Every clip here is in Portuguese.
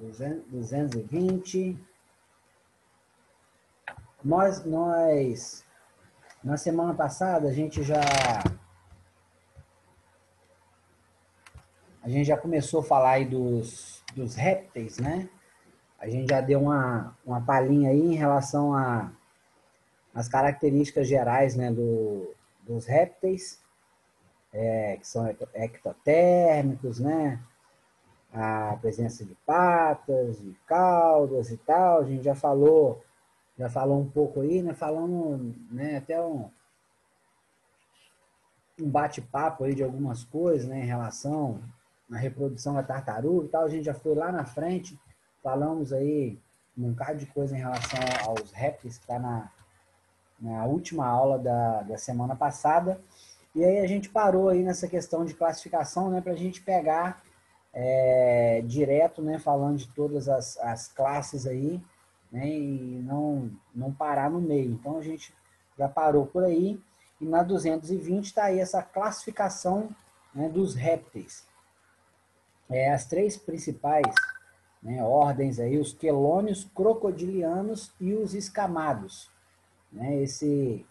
220. Na semana passada, a gente já começou a falar aí dos répteis, né? A gente já deu uma palhinha aí em relação às características gerais, né, dos répteis, que são ectotérmicos, né? A presença de patas, de caudas e tal. A gente já falou um pouco aí, né? Falando, né, até um bate-papo aí de algumas coisas, né, em relação à reprodução da tartaruga e tal. A gente já foi lá na frente, falamos aí um bocado de coisa em relação aos répteis, que está na última aula da semana passada. E aí a gente parou aí nessa questão de classificação, né, para a gente pegar direto, né, falando de todas as classes aí, né, e não parar no meio. Então a gente já parou por aí, e na 220 está aí essa classificação, né, dos répteis. As três principais, né, ordens aí, os quelônios, crocodilianos e os escamados, né, esses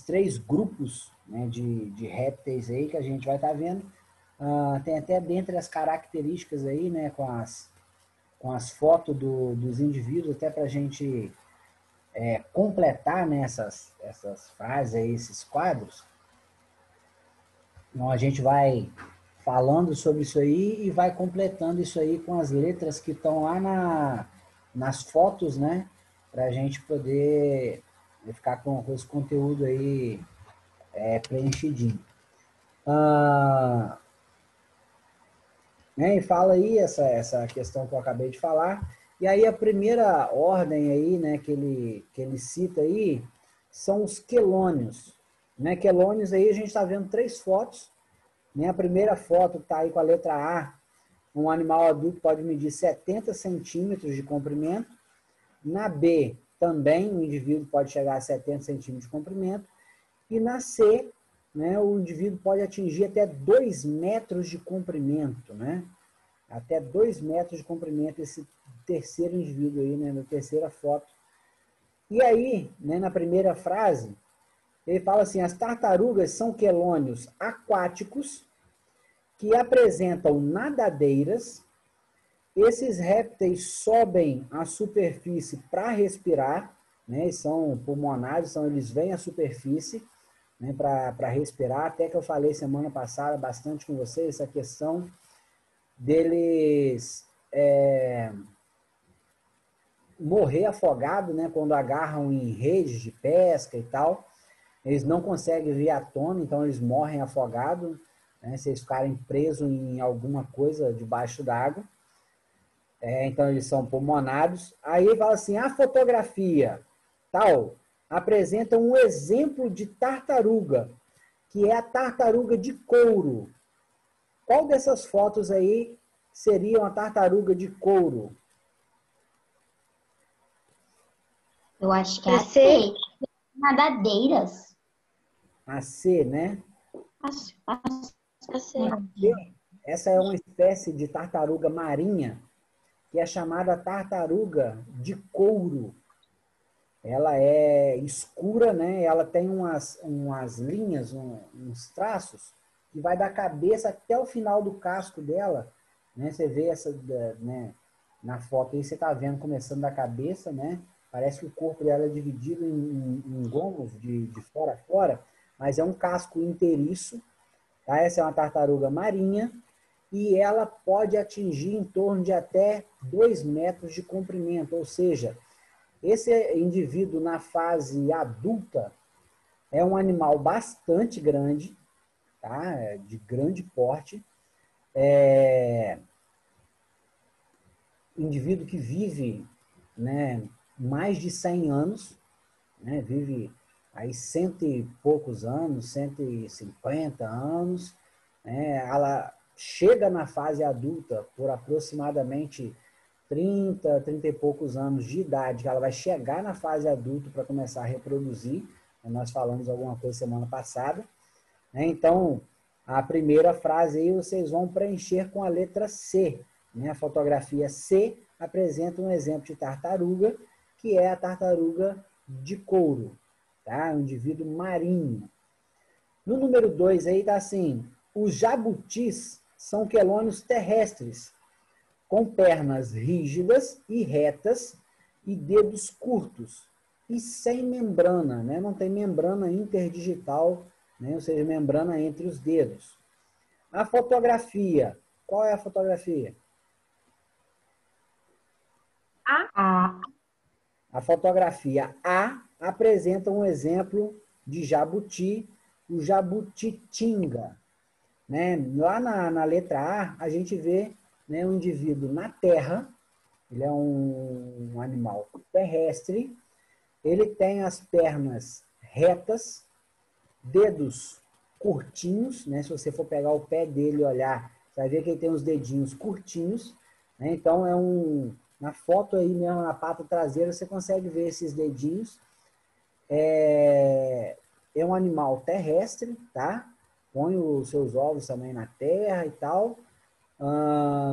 três grupos, né, de répteis aí que a gente vai estar vendo. Tem até dentre as características aí, né, com as fotos dos indivíduos, até para a gente completar, né, essas frases aí, esses quadros. Então a gente vai falando sobre isso aí e vai completando isso aí com as letras que estão lá nas fotos, né, para a gente poder ficar com esse conteúdo aí preenchidinho. Né, e fala aí essa questão que eu acabei de falar. E aí a primeira ordem aí, né, que ele cita aí são os quelônios. Né? Quelônios aí a gente está vendo três fotos. Né? A primeira foto está aí com a letra A, um animal adulto pode medir 70 centímetros de comprimento. Na B, também o indivíduo pode chegar a 70 centímetros de comprimento. E na C, né, o indivíduo pode atingir até 2 metros de comprimento, né? Até 2 metros de comprimento, esse terceiro indivíduo aí, né, na terceira foto. E aí, né, na primeira frase, ele fala assim: as tartarugas são quelônios aquáticos que apresentam nadadeiras. Esses répteis sobem à superfície para respirar, né, são pulmonares, eles vêm à superfície, né, para respirar. Até que eu falei semana passada bastante com vocês essa questão deles morrer afogado, né, quando agarram em redes de pesca e tal. Eles não conseguem vir à tona, então eles morrem afogados, né, se eles ficarem presos em alguma coisa debaixo d'água. Então eles são pulmonados. Aí fala assim: a fotografia tal apresenta um exemplo de tartaruga, que é a tartaruga de couro. Qual dessas fotos aí seria uma tartaruga de couro? Eu acho que é a C. Nadadeiras. A C, né? Acho que é a C. Essa é uma espécie de tartaruga marinha que é chamada tartaruga de couro. Ela é escura, né? Ela tem umas linhas, uns traços, que vai da cabeça até o final do casco dela. Né? Você vê essa, né? Na foto aí, você está vendo começando da cabeça, né? Parece que o corpo dela é dividido em gomos de fora a fora, mas é um casco inteiriço. Tá? Essa é uma tartaruga marinha e ela pode atingir em torno de até 2 metros de comprimento, ou seja, esse indivíduo na fase adulta é um animal bastante grande, tá? De grande porte, indivíduo que vive, né, mais de 100 anos, né, vive aí cento e poucos anos, 150 anos, né, ela chega na fase adulta por aproximadamente 30 e poucos anos de idade, que ela vai chegar na fase adulta para começar a reproduzir. Nós falamos alguma coisa semana passada. Né? Então, a primeira frase aí vocês vão preencher com a letra C. né? A fotografia C apresenta um exemplo de tartaruga, que é a tartaruga de couro, tá? Um indivíduo marinho. No número 2 aí está assim, os jabutis são quelônios terrestres, com pernas rígidas e retas e dedos curtos e sem membrana, né? Não tem membrana interdigital, né? Ou seja, membrana entre os dedos. A fotografia, qual é a fotografia? A. A fotografia A apresenta um exemplo de jabuti, o jabutitinga, né? Lá na letra A gente vê, né, um indivíduo na terra, ele é um animal terrestre, ele tem as pernas retas, dedos curtinhos, né? Se você for pegar o pé dele e olhar, você vai ver que ele tem os dedinhos curtinhos, né? Então na foto aí mesmo, na pata traseira, você consegue ver esses dedinhos. É um animal terrestre, tá? Põe os seus ovos também na terra e tal.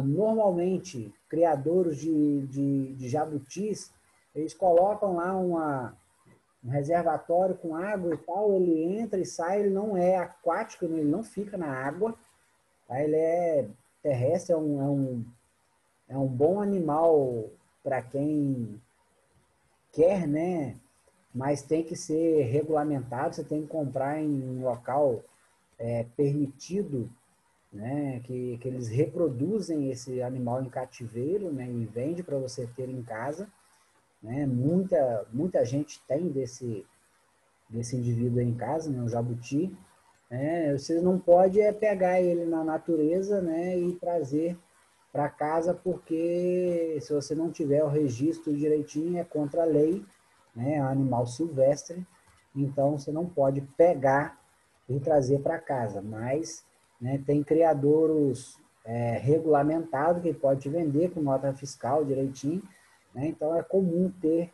Normalmente, criadores de jabutis, eles colocam lá um reservatório com água e tal, ele entra e sai, ele não é aquático, ele não fica na água, tá? Ele é terrestre, é um bom animal para quem quer, né? Mas tem que ser regulamentado, você tem que comprar em um local permitido, né? Que eles reproduzem esse animal em cativeiro, né? E vende para você ter em casa, né? Muita gente tem desse indivíduo aí em casa, né? O jabuti. Você não pode pegar ele na natureza, né? E trazer para casa, porque se você não tiver o registro direitinho, é contra a lei, né? É um animal silvestre, então você não pode pegar e trazer para casa, mas, né, tem criadouros regulamentados que pode te vender com nota fiscal direitinho, né? Então é comum ter,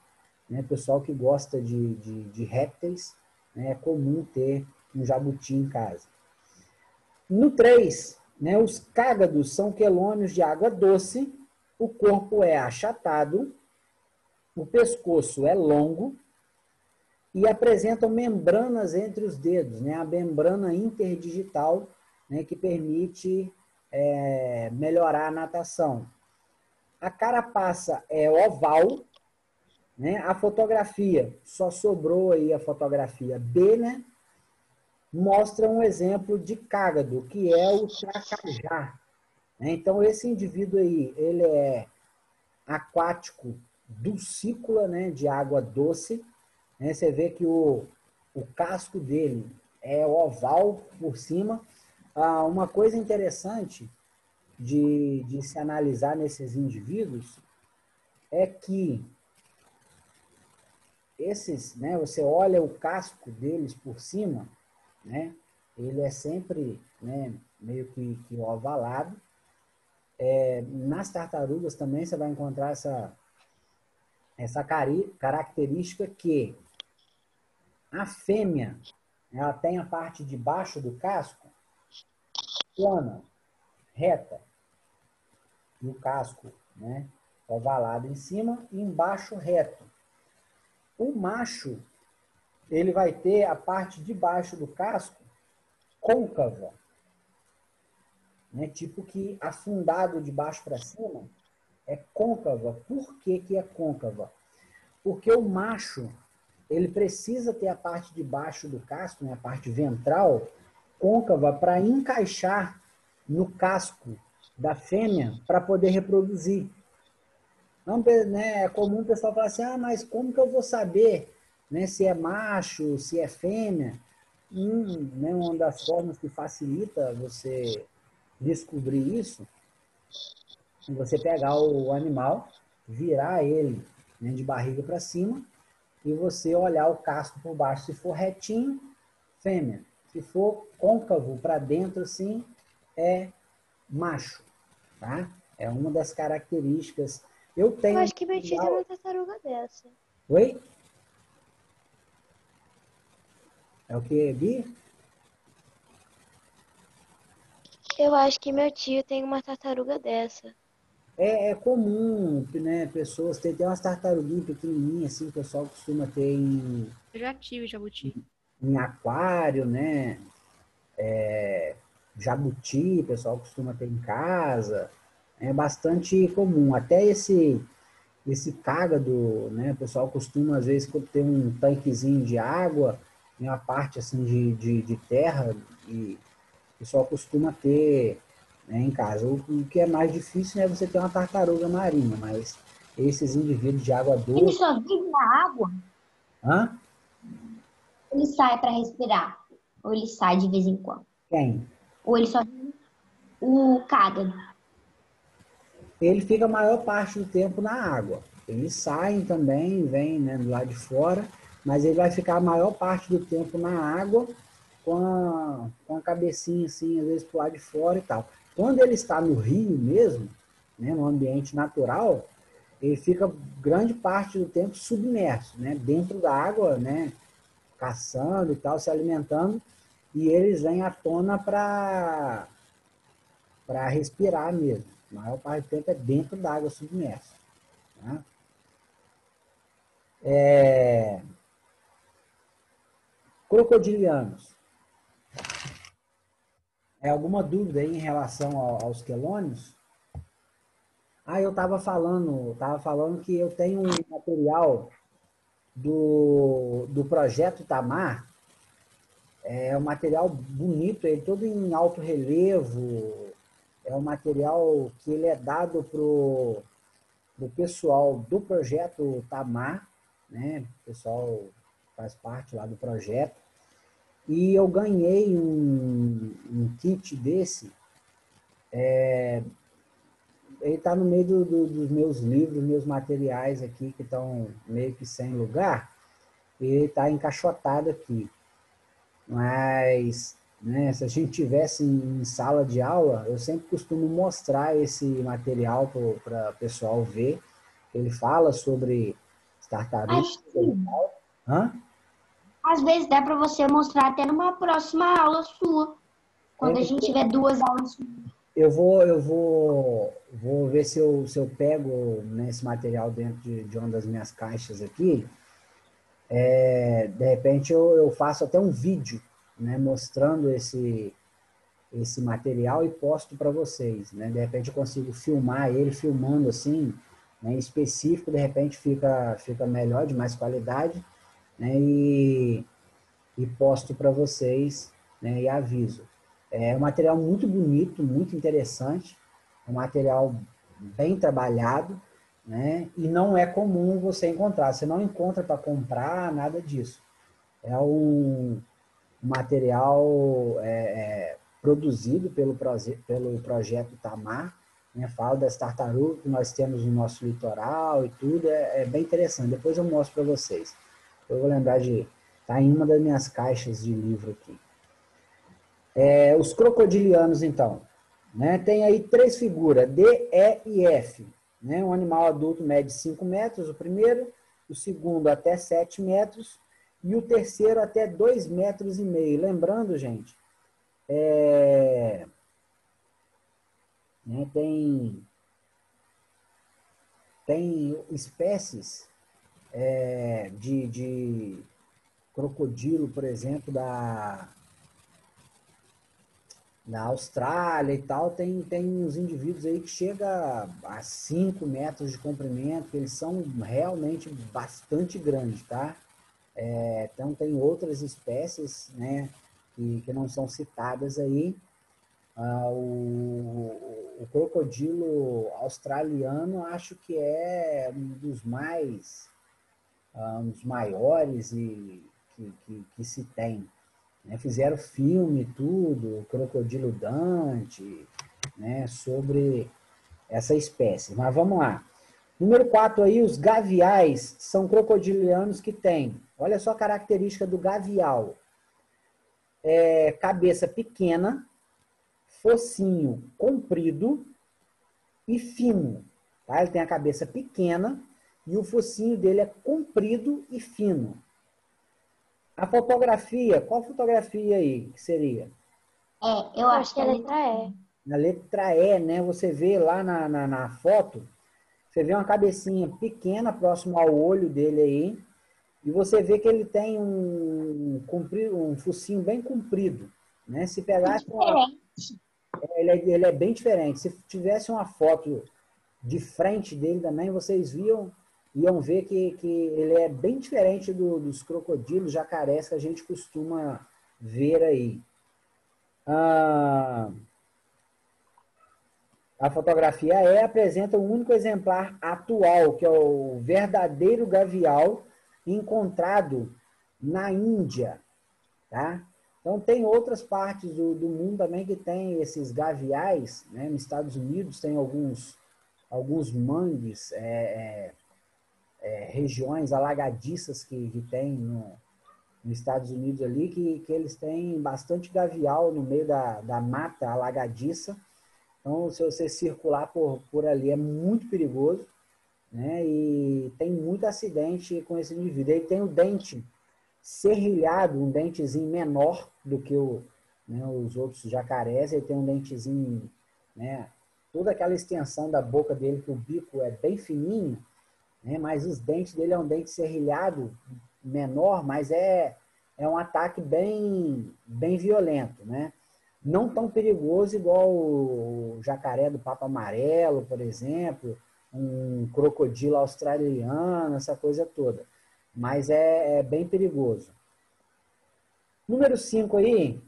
né, pessoal que gosta de répteis, né, é comum ter um jabuti em casa. No 3, né, os cágados são quelônios de água doce, o corpo é achatado, o pescoço é longo e apresentam membranas entre os dedos, né, a membrana interdigital, né, que permite melhorar a natação. A carapaça é oval, né, a fotografia, só sobrou aí a fotografia B, né, mostra um exemplo de cágado, que é o tracajá. Então, esse indivíduo aí, ele é aquático dulcícola, né, de água doce. Né? Você vê que o casco dele é oval por cima. Uma coisa interessante de se analisar nesses indivíduos é que esses, né, você olha o casco deles por cima, né, ele é sempre, né, meio que ovalado. Nas tartarugas também você vai encontrar essa característica que a fêmea, ela tem a parte de baixo do casco plana, reta, e o casco, né, ovalado em cima e embaixo reto. O macho, ele vai ter a parte de baixo do casco côncava, né, tipo que afundado de baixo para cima, é côncava. Por que que é côncava? Porque o macho, ele precisa ter a parte de baixo do casco, né, a parte ventral, côncava, para encaixar no casco da fêmea para poder reproduzir. Não, né, é comum o pessoal falar assim, mas como que eu vou saber, né, se é macho, se é fêmea? Né, uma das formas que facilita você descobrir isso é você pegar o animal, virar ele, né, de barriga para cima, e você olhar o casco por baixo. Se for retinho, fêmea. Se for côncavo para dentro, assim, é macho, tá? É uma das características. Eu Eu tenho acho que meu tio tem uma tartaruga dessa. Oi? É o que, Bi? Eu acho que meu tio tem uma tartaruga dessa. É comum, né? Pessoas tem umas tartaruguinhas pequenininhas, assim, o pessoal costuma ter Eu já tive jabuti. em aquário, né? Jabuti, o pessoal costuma ter em casa. É bastante comum. Até esse cágado, né? O pessoal costuma, às vezes, quando tem um tanquezinho de água, em uma parte assim de terra, e o pessoal costuma ter, né, em casa. O que é mais difícil é você ter uma tartaruga marinha, mas esses indivíduos de água Ele doce. só vive na água, Hã? ele sai para respirar. Ou ele sai de vez em quando. Quem? Ou ele só vive o cágado. Ele fica a maior parte do tempo na água. Eles saem também, vêm, né, do lado de fora, mas ele vai ficar a maior parte do tempo na água com a cabecinha assim, às vezes pro lado de fora e tal. Quando ele está no rio mesmo, né, no ambiente natural, ele fica grande parte do tempo submerso, né, dentro da água, né, caçando e tal, se alimentando, e eles vêm à tona para respirar mesmo. A maior parte do tempo é dentro da água submersa. Né? Crocodilianos. É alguma dúvida aí em relação aos quelônios? Eu estava falando que eu tenho um material do projeto Tamar, é um material bonito, ele todo em alto relevo, é um material que ele é dado pro pessoal do projeto Tamar, né? O pessoal faz parte lá do projeto. E eu ganhei um kit desse. Ele está no meio dos meus livros, meus materiais aqui, que estão meio que sem lugar. E ele está encaixotado aqui. Mas, né, se a gente tivesse em sala de aula, eu sempre costumo mostrar esse material para o pessoal ver. Ele fala sobre tartarugas. Acho que Hã? às vezes dá para você mostrar até numa próxima aula sua. Quando a gente tiver duas aulas. Eu vou ver se eu pego, né, esse material dentro de uma das minhas caixas aqui. De repente eu faço até um vídeo, né, mostrando esse material e posto para vocês. Né? De repente eu consigo filmar ele, filmando assim, né, em específico, de repente fica melhor, de mais qualidade, né, e posto para vocês, né, e aviso. É um material muito bonito, muito interessante, é um material bem trabalhado, né, e não é comum você encontrar. Você não encontra para comprar nada disso. É um material produzido pelo projeto Tamar, né, fala das tartarugas que nós temos no nosso litoral e tudo, é bem interessante. Depois eu mostro para vocês. Eu vou lembrar de tá em uma das minhas caixas de livro aqui. Os crocodilianos, então. Né? Tem aí três figuras, D, E e F. Né? Um animal adulto mede 5 metros, o primeiro, o segundo até 7 metros e o terceiro até 2,5 metros. Lembrando, gente, né, tem espécies de crocodilo, por exemplo, na Austrália e tal, tem uns indivíduos aí que chega a 5 metros de comprimento, que eles são realmente bastante grandes, tá? Então tem outras espécies, né, que não são citadas aí. O crocodilo australiano acho que é um dos maiores que se tem. Né? Fizeram filme, tudo, Crocodilo Dante, né, sobre essa espécie. Mas vamos lá. Número 4 aí, os gaviais são crocodilianos que têm. Olha só a característica do gavial. Cabeça pequena, focinho comprido e fino. Tá? Ele tem a cabeça pequena e o focinho dele é comprido e fino. A fotografia, qual fotografia aí que seria? Eu acho que é é a letra E. Na letra E, né? Você vê lá na foto, você vê uma cabecinha pequena próximo ao olho dele aí, e você vê que ele tem um focinho bem comprido, né? Se pegasse Diferente. ele é bem diferente. Se tivesse uma foto de frente dele também, vocês iam ver que ele é bem diferente dos crocodilos, jacarés que a gente costuma ver aí. Ah, a fotografia apresenta o único exemplar atual, que é o verdadeiro gavial encontrado na Índia, tá? Então, tem outras partes do mundo também que tem esses gaviais, né? Nos Estados Unidos tem alguns mangues, regiões alagadiças que tem nos Estados Unidos ali, que eles têm bastante gavial no meio da mata alagadiça. Então, se você circular por ali, é muito perigoso, né? E tem muito acidente com esse indivíduo. Ele tem o dente serrilhado, um dentezinho menor do que os outros jacarés. Ele tem um dentezinho, né? Toda aquela extensão da boca dele, que o bico é bem fininho, né? Mas os dentes dele é um dente serrilhado menor, mas é um ataque bem violento, né? Não tão perigoso igual o jacaré do papo amarelo, por exemplo, um crocodilo australiano, essa coisa toda. Mas é bem perigoso. Número 5 aí,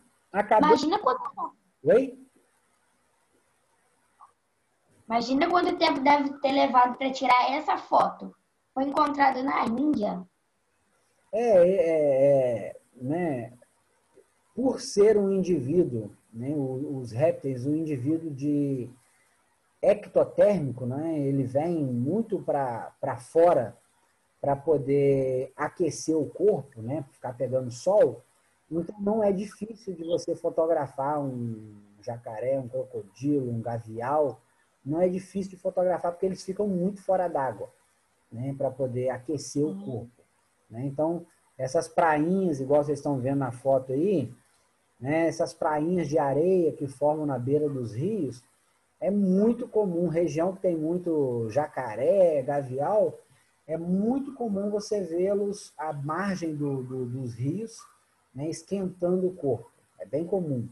Imagina quanto, Oi? imagina quanto tempo deve ter levado para tirar essa foto. Foi encontrado na Índia. Né? Por ser um indivíduo, né? Os répteis, um indivíduo de ectotérmico, né? Ele vem muito para fora para poder aquecer o corpo, né? Ficar pegando sol. Então não é difícil de você fotografar um jacaré, um crocodilo, um gavial. Não é difícil de fotografar porque eles ficam muito fora d'água, né? Para poder aquecer o corpo, né? Então essas prainhas, igual vocês estão vendo na foto aí, né? Essas prainhas de areia que formam na beira dos rios, é muito comum, região que tem muito jacaré, gavial, é muito comum você vê-los à margem dos rios, né, esquentando o corpo. É bem comum.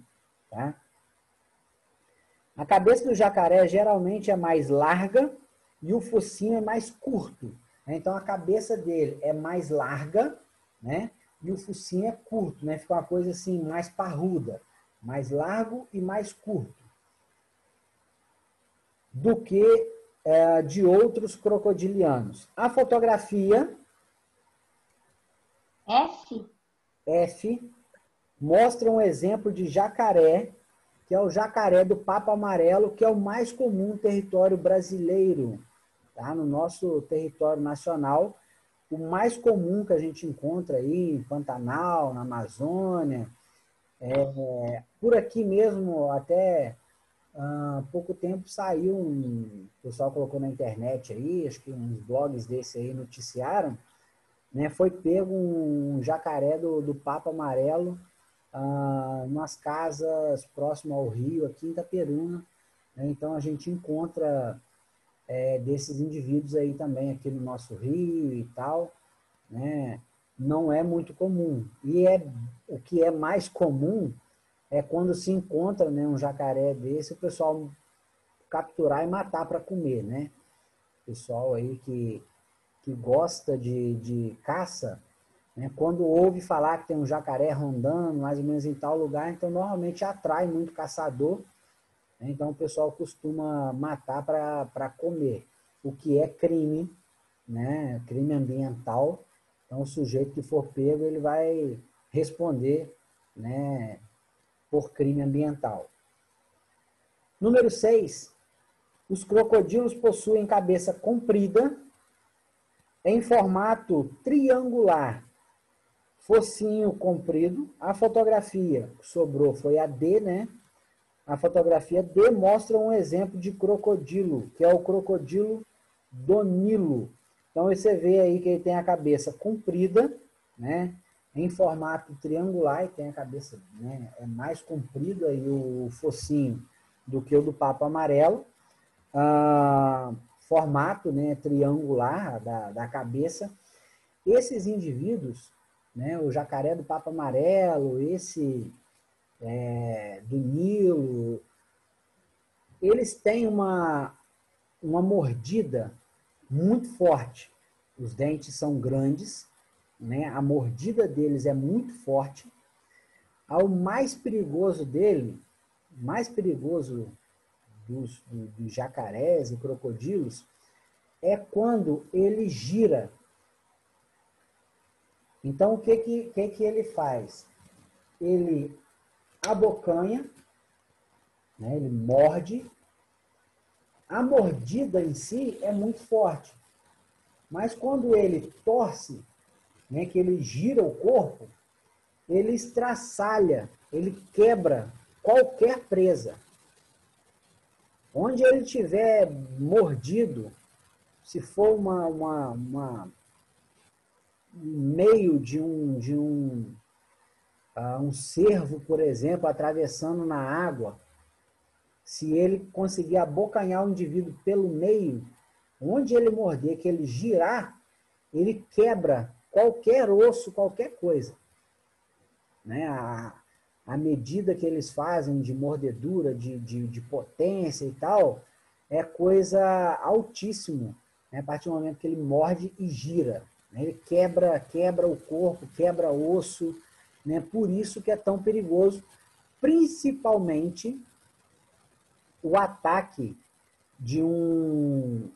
Tá? A cabeça do jacaré geralmente é mais larga e o focinho é mais curto. Né? Então a cabeça dele é mais larga, né? E o focinho é curto, né? Fica uma coisa assim mais parruda, mais largo e mais curto do que de outros crocodilianos. A fotografia F? F mostra um exemplo de jacaré, que é o jacaré do papo amarelo, que é o mais comum no território brasileiro, tá? No nosso território nacional, o mais comum que a gente encontra aí em Pantanal, na Amazônia, por aqui mesmo, até há pouco tempo saiu o pessoal colocou na internet aí, acho que uns blogs desse aí noticiaram, né? Foi pego um jacaré do papo amarelo nas casas próximas ao rio, aqui em Itaperuna, né? Então a gente encontra desses indivíduos aí também aqui no nosso rio e tal, né? Não é muito comum. E o que é mais comum é quando se encontra, né, um jacaré desse, o pessoal capturar e matar para comer, né? Pessoal aí que gosta de caça, né? Quando ouve falar que tem um jacaré rondando mais ou menos em tal lugar, então normalmente atrai muito caçador, né? Então o pessoal costuma matar para comer, o que é crime, né? Crime ambiental. Então o sujeito que for pego, ele vai responder, né, por crime ambiental. Número 6. Os crocodilos possuem cabeça comprida, em formato triangular, focinho comprido. A fotografia que sobrou foi a D, né? A fotografia D mostra um exemplo de crocodilo, que é o crocodilo do Nilo. Então você vê aí que ele tem a cabeça comprida, né? Em formato triangular, e tem a cabeça, né, é mais comprido aí o focinho do que o do papo amarelo. Formato, né, triangular da cabeça. Esses indivíduos, né, o jacaré do papo amarelo, esse do Nilo, eles têm uma mordida muito forte. Os dentes são grandes, né? A mordida deles é muito forte. O mais perigoso dele, mais perigoso dos jacarés e crocodilos, é quando ele gira. Então, o que ele faz? Ele abocanha, né? Ele morde. A mordida em si é muito forte, mas quando ele torce, né, que ele gira o corpo, ele estraçalha, ele quebra qualquer presa. Onde ele tiver mordido, se for um meio de um cervo, por exemplo, atravessando na água, se ele conseguir abocanhar o indivíduo pelo meio, onde ele morder, que ele girar, ele quebra qualquer osso, qualquer coisa. Né? A medida que eles fazem de mordedura, de potência e tal, é coisa altíssima, né? A partir do momento que ele morde e gira. Né? Ele quebra o corpo, quebra osso, né? Por isso que é tão perigoso, principalmente o ataque de um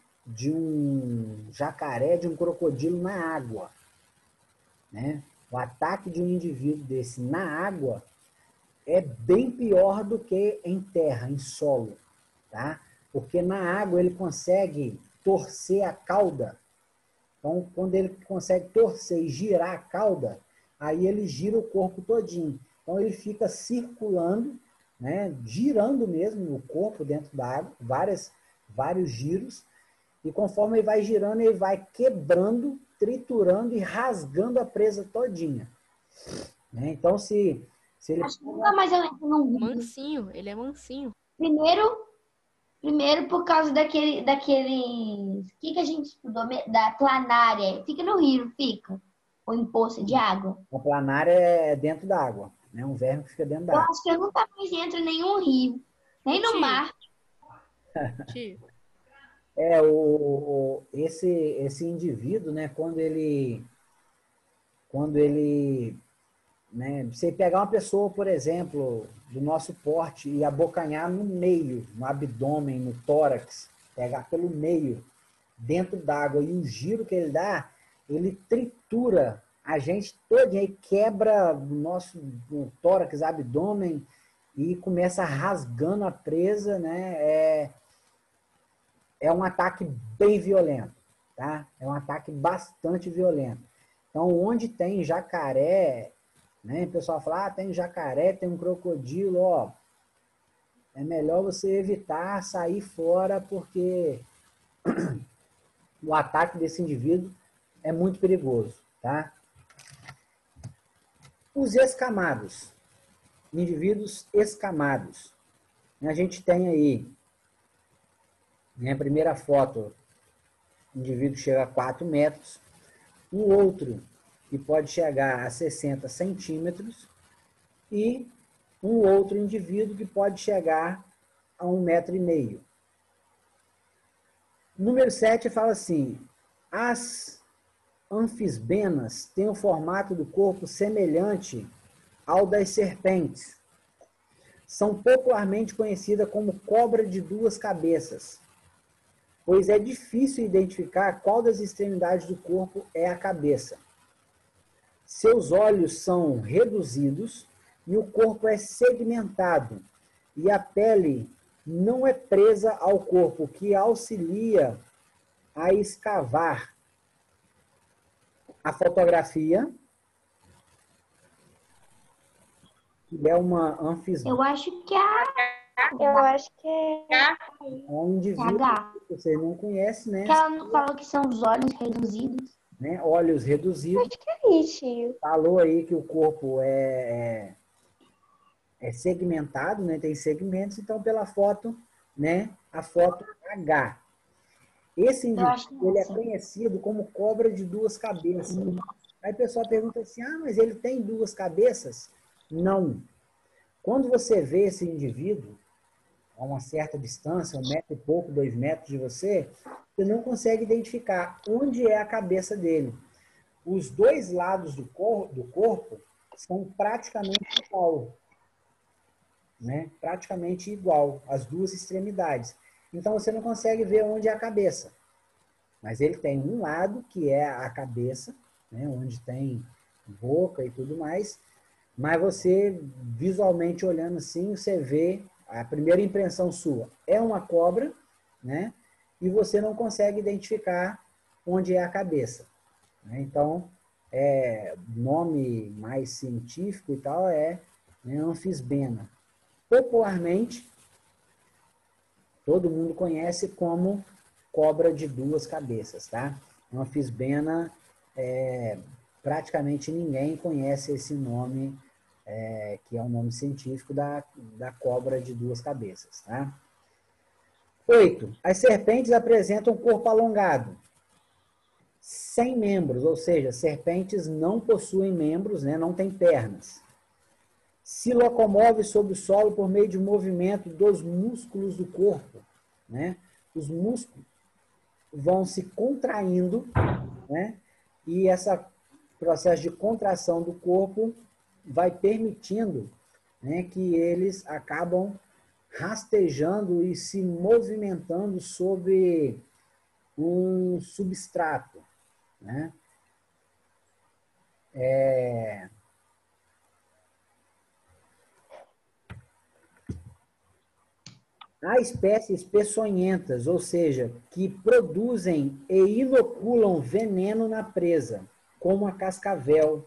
jacaré, de um crocodilo na água. Né? O ataque de um indivíduo desse na água é bem pior do que em terra, em solo. Tá? Porque na água ele consegue torcer a cauda. Então, quando ele consegue torcer e girar a cauda, aí ele gira o corpo todinho. Então, ele fica circulando, né, girando mesmo o corpo dentro da água, vários giros, e conforme ele vai girando, ele vai quebrando, triturando e rasgando a presa todinha. Né? Então, se ele... Acho que nunca mais eu entro no rio. Mansinho, ele é mansinho. Primeiro por causa daqueles... O que a gente estudou? Da planária. Fica no rio, fica? Ou em poça de água? A planária é dentro da água. Né? Um verme que fica dentro da Eu água. acho que eu nunca mais entro em nenhum rio. Nem no Tio. mar. Tio, Esse indivíduo, né, quando ele, né, você pegar uma pessoa, por exemplo, do nosso porte e abocanhar no meio, no abdômen, no tórax, pegar pelo meio, dentro d'água, e o giro que ele dá, ele tritura a gente todo, e aí quebra o tórax, abdômen, e começa rasgando a presa, né? É um ataque bem violento, tá? É um ataque bastante violento. Então, onde tem jacaré, né? O pessoal fala, tem jacaré, tem um crocodilo, ó. É melhor você evitar sair fora, porque o ataque desse indivíduo é muito perigoso, tá? Os escamados, indivíduos escamados. A gente tem aí, na primeira foto, o indivíduo chega a 4 metros, o outro que pode chegar a 60 centímetros e um outro indivíduo que pode chegar a 1,5 metro. Número 7 fala assim, as anfisbenas têm o formato do corpo semelhante ao das serpentes. São popularmente conhecidas como cobra de 2 cabeças, pois é difícil identificar qual das extremidades do corpo é a cabeça. Seus olhos são reduzidos e o corpo é segmentado, e a pele não é presa ao corpo, o que auxilia a escavar. A fotografia, que é uma anfisbena. Eu acho que é É um indivíduo que você não conhece, né? que ela não falou que são os olhos reduzidos. Né? Olhos reduzidos. Acho que é isso, tio. Falou aí que o corpo é é segmentado, né? Tem segmentos, então pela foto, né? A foto H. Esse Eu acho indivíduo, ele é massa. conhecido como cobra de duas cabeças. Aí o pessoal pergunta assim, ah, mas ele tem duas cabeças? Não. Quando você vê esse indivíduo a uma certa distância, 1 metro e pouco, 2 metros de você, você não consegue identificar onde é a cabeça dele. Os dois lados do corpo são praticamente igual, né? Praticamente igual, as duas extremidades. Então você não consegue ver onde é a cabeça. Mas ele tem um lado que é a cabeça, né? Onde tem boca e tudo mais. Mas você, visualmente olhando assim, você vê, a primeira impressão sua é uma cobra, né? E você não consegue identificar onde é a cabeça, né? Então, nome mais científico e tal é, né, anfisbena. Popularmente, todo mundo conhece como cobra de duas cabeças, tá? Anfisbena, praticamente ninguém conhece esse nome, que é o nome científico da cobra de duas cabeças, tá? 8. As serpentes apresentam um corpo alongado, sem membros, ou seja, serpentes não possuem membros, né? Não têm pernas. Se locomove sobre o solo por meio de movimento dos músculos do corpo, né? Os músculos vão se contraindo, né? E esse processo de contração do corpo vai permitindo, né, que eles acabam rastejando e se movimentando sobre um substrato, né? Há espécies peçonhentas, ou seja, que produzem e inoculam veneno na presa, como a cascavel,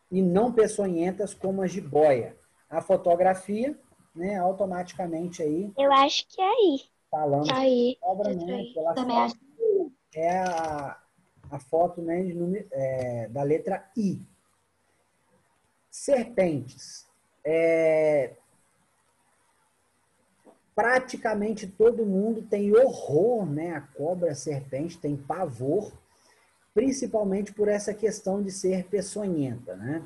e não peçonhentas como a jiboia. A fotografia, né, automaticamente aí, Eu acho que é aí. falando de Aí. cobra, Dentro né, aí. pela Também foto, acho. é a foto, né, da letra I. Serpentes. Praticamente todo mundo tem horror, né, a cobra, a serpente, tem pavor, principalmente por essa questão de ser peçonhenta, né?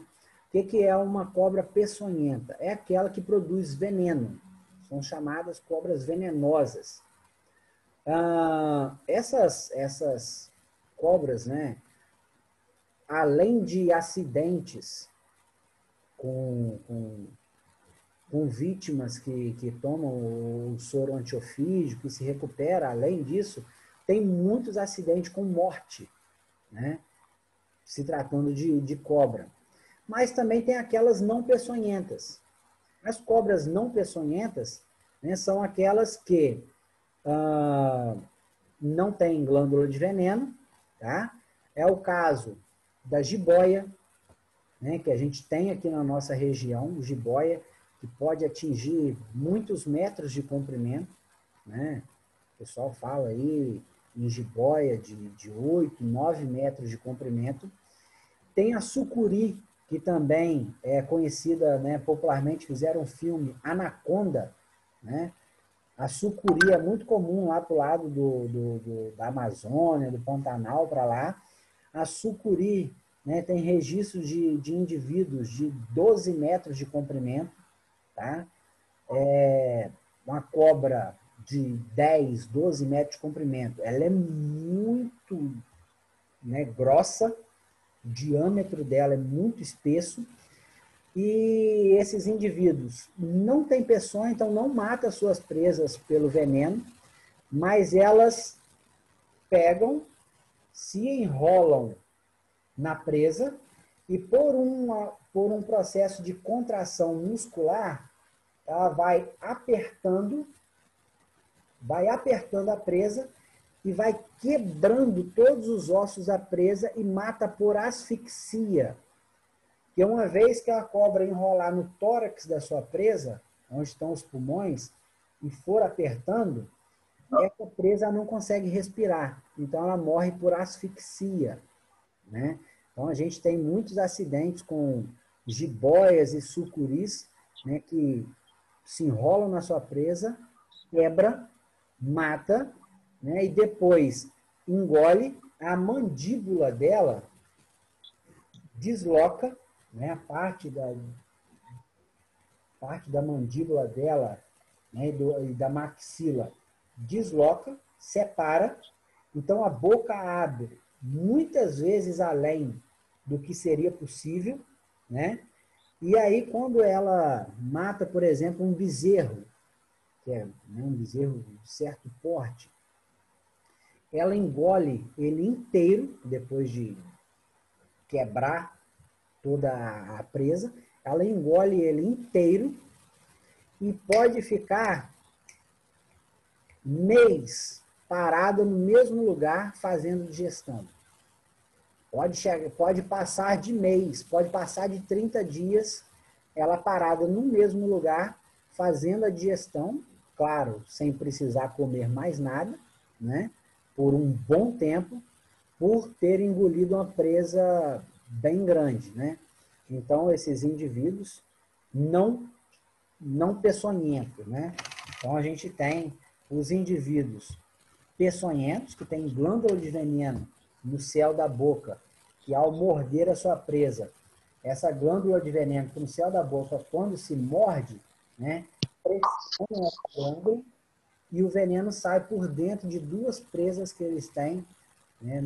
O que é uma cobra peçonhenta? É aquela que produz veneno. São chamadas cobras venenosas. Essas cobras, né, além de acidentes com vítimas que tomam o soro antiofídico e se recupera, além disso, tem muitos acidentes com morte, né, se tratando de cobra. Mas também tem aquelas não peçonhentas. As cobras não peçonhentas, né, são aquelas que não têm glândula de veneno, tá? É o caso da jiboia, né, que a gente tem aqui na nossa região, jiboia, que pode atingir muitos metros de comprimento, né? O pessoal fala aí em jiboia de 8, 9 metros de comprimento. Tem a sucuri, que também é conhecida, né, popularmente, fizeram um filme Anaconda, né? A sucuri é muito comum lá para o lado da Amazônia, do Pantanal para lá. A sucuri, né, tem registros de indivíduos de 12 metros de comprimento, tá? Uma cobra de 10, 12 metros de comprimento. Ela é muito, né, grossa, o diâmetro dela é muito espesso, e esses indivíduos não têm peçonha, então não mata suas presas pelo veneno, mas elas pegam, se enrolam na presa e por um processo de contração muscular, ela vai apertando a presa e vai quebrando todos os ossos da presa e mata por asfixia. Que uma vez que a cobra enrolar no tórax da sua presa, onde estão os pulmões, e for apertando, essa presa não consegue respirar. Então ela morre por asfixia, né? Então a gente tem muitos acidentes com jiboias e sucuris, né, que se enrolam na sua presa, quebra, mata, né, e depois engole, a mandíbula dela desloca, né, a parte da mandíbula dela, né, e da maxila desloca, separa, então a boca abre muitas vezes além do que seria possível, né? E aí quando ela mata, por exemplo, um bezerro, que é, né, um bezerro de certo porte, ela engole ele inteiro, depois de quebrar toda a presa, ela engole ele inteiro e pode ficar mês parada no mesmo lugar fazendo digestão. Pode passar de mês, pode passar de 30 dias ela parada no mesmo lugar fazendo a digestão, claro, sem precisar comer mais nada, né? Por um bom tempo, por ter engolido uma presa bem grande, né? Então, esses indivíduos não peçonhentos, né? Então, a gente tem os indivíduos peçonhentos, que têm glândula de veneno no céu da boca, que ao morder a sua presa, essa glândula de veneno no céu da boca, quando se morde, né, pressiona essa glândula e o veneno sai por dentro de duas presas que eles têm, né,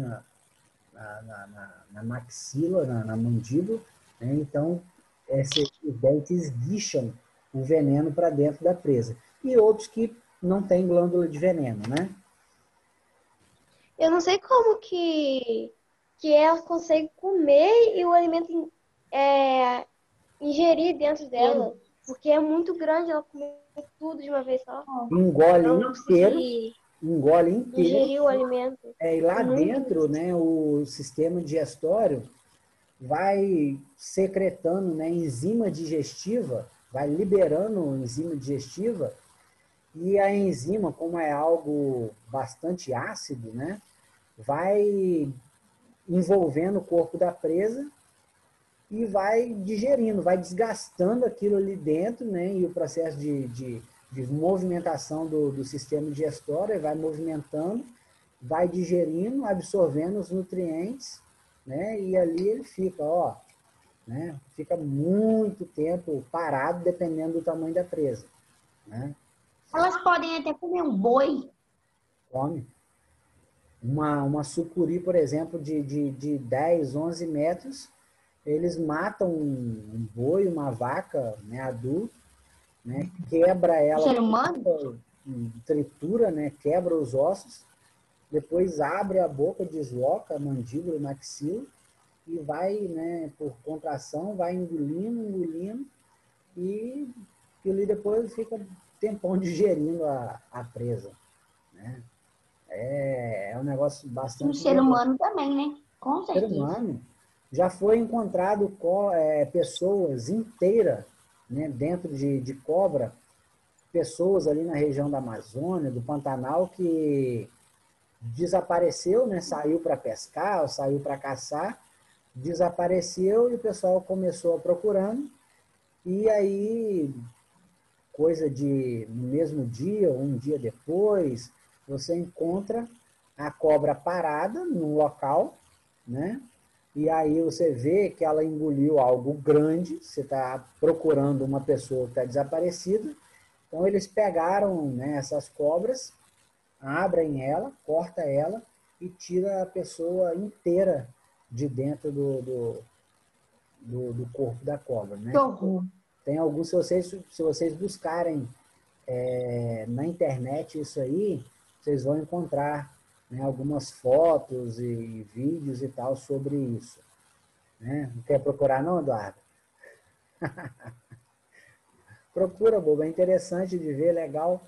na maxila, na mandíbula, né? Então, esses dentes guicham o veneno para dentro da presa. E outros que não têm glândula de veneno, né? Eu não sei como que ela consegue comer e o alimento ingerir dentro dela. Porque é muito grande ela comer tudo de uma vez só. Engole Ela não inteiro, consegue engole inteiro. ingerir o alimento. E lá Muito dentro, né, o sistema digestório vai secretando, né, enzima digestiva, vai liberando enzima digestiva, e a enzima, como é algo bastante ácido, né, vai envolvendo o corpo da presa e vai digerindo, vai desgastando aquilo ali dentro, né, e o processo de movimentação do sistema digestório vai movimentando, vai digerindo, absorvendo os nutrientes, né, e ali ele fica, ó, né, fica muito tempo parado, dependendo do tamanho da presa, né. Elas podem até comer um boi. Come. Uma sucuri, por exemplo, de 10, 11 metros, eles matam um boi, uma vaca, né, adulto, né, quebra ela, Ser humano? tritura, né, quebra os ossos, depois abre a boca, desloca a mandíbula, o maxila, e vai, né, por contração, vai engolindo, e ali depois fica um tempão digerindo a presa, né. É um negócio E o bastante... ser humano também, né? Com O ser certeza. humano já foi encontrado pessoas inteiras, né, dentro de cobra, pessoas ali na região da Amazônia, do Pantanal, que desapareceu, né, saiu para pescar, ou saiu para caçar, desapareceu e o pessoal começou a procurando, e aí, no mesmo dia, ou um dia depois, você encontra a cobra parada num local, né? E aí você vê que ela engoliu algo grande, você está procurando uma pessoa que está desaparecida, então eles pegaram, né, essas cobras, abrem ela, corta ela e tira a pessoa inteira de dentro do corpo da cobra, né? Que horror. Tem alguns, se vocês buscarem na internet isso aí, vocês vão encontrar, né, algumas fotos e vídeos e tal sobre isso. Né? Não quer procurar não, Eduardo? Procura, bobo, é interessante de ver, legal.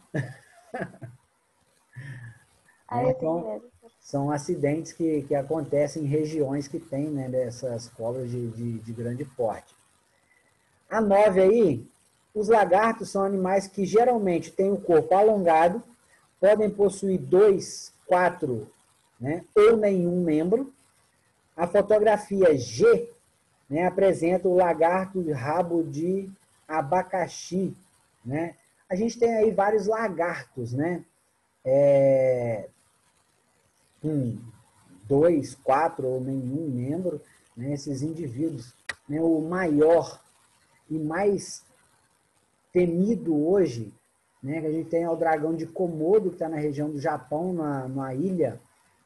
Aí eu tenho Então, medo. são acidentes que acontecem em regiões que tem, né, dessas cobras de grande porte. A 9 aí, os lagartos são animais que geralmente têm o corpo alongado, podem possuir 2, 4, né, ou nenhum membro. A fotografia G né, apresenta o lagarto de rabo de abacaxi, né? A gente tem aí vários lagartos, né? Com 2, 4 ou nenhum membro, né? Esses indivíduos, né? O maior e mais temido hoje, né? Que a gente tem é o dragão de Komodo, que está na região do Japão, numa ilha,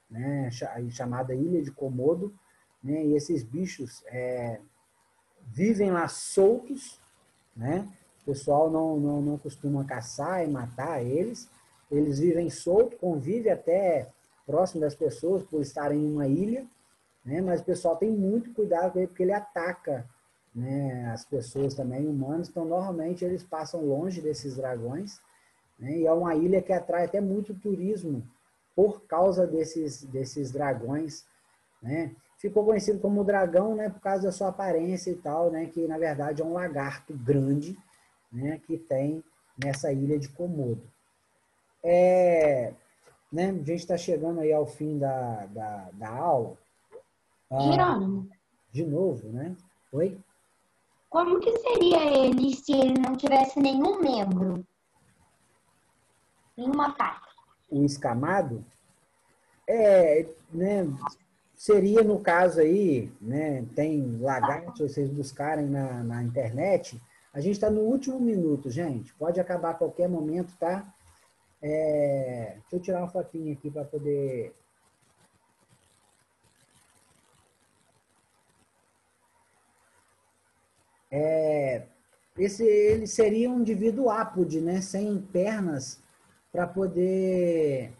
né? Chamada Ilha de Komodo, né? E esses bichos vivem lá soltos, né? O pessoal não costuma caçar e matar eles. Eles vivem soltos, convivem até próximo das pessoas por estarem em uma ilha, né? Mas o pessoal tem muito cuidado com ele porque ele ataca, né, as pessoas também, humanos. Então, normalmente, eles passam longe desses dragões, né? E é uma ilha que atrai até muito turismo por causa desses dragões, né? Ficou conhecido como dragão, né, por causa da sua aparência e tal, né, que na verdade é um lagarto grande, né, que tem nessa ilha de Komodo. Né, a gente está chegando aí ao fim da aula. Jerônimo, De novo, né? Oi? como que seria ele se ele não tivesse nenhum membro? Nenhuma parte? O escamado né, seria no caso aí, né, tem lagarto, se vocês buscarem na internet. A gente está no último minuto, gente. Pode acabar a qualquer momento, tá? Deixa eu tirar uma fotinha aqui para poder... Ele seria um indivíduo ápode, né, sem pernas, para poder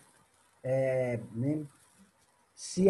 né, se